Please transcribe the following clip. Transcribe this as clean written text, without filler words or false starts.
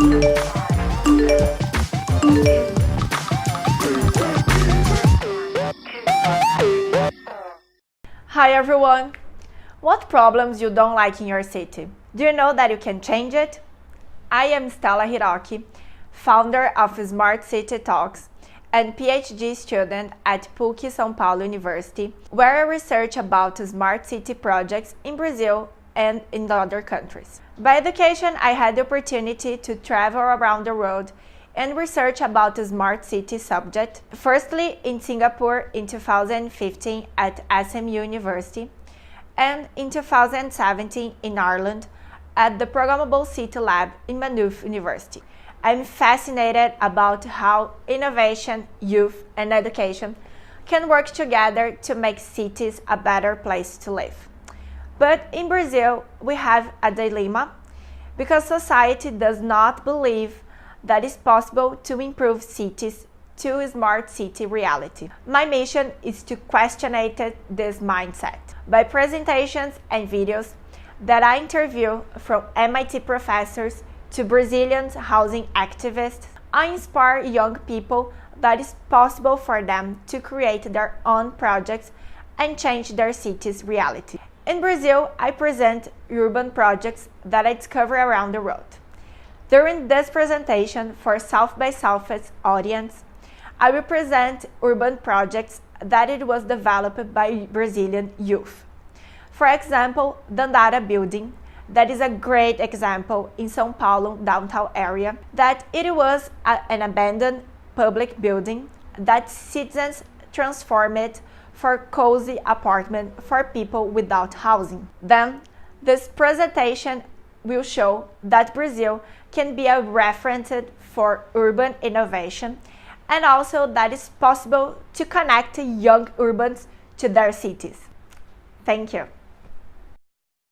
Hi everyone! What problems you don't like in your city? Do you know that you can change it? I am Stella Hiroki, founder of Smart City Talks and PhD student at PUC-SP University, where I research about smart city projects in Brazil and in other countries. By education, I had the opportunity to travel around the world and research about the smart city subject, firstly in Singapore in 2015 at SMU University, and in 2017 in Ireland at the Programmable City Lab in Maynooth University. I'm fascinated about how innovation, youth, and education can work together to make cities a better place to live. But in Brazil, we have a dilemma because society does not believe that it's possible to improve cities to a smart city reality. My mission is to question this mindset by presentations and videos that I interview from MIT professors to Brazilian housing activists. I inspire young people that it's possible for them to create their own projects and change their city's reality. In Brazil, I present urban projects that I discover around the world. During this presentation for South by Southwest audience, I will present urban projects that it was developed by Brazilian youth. For example, Dandara building, that is a great example in São Paulo downtown area, that it was an abandoned public building that citizens transformed for cozy apartment for people without housing. Then, this presentation will show that Brazil can be a reference for urban innovation and also that it's possible to connect young urbans to their cities. Thank you.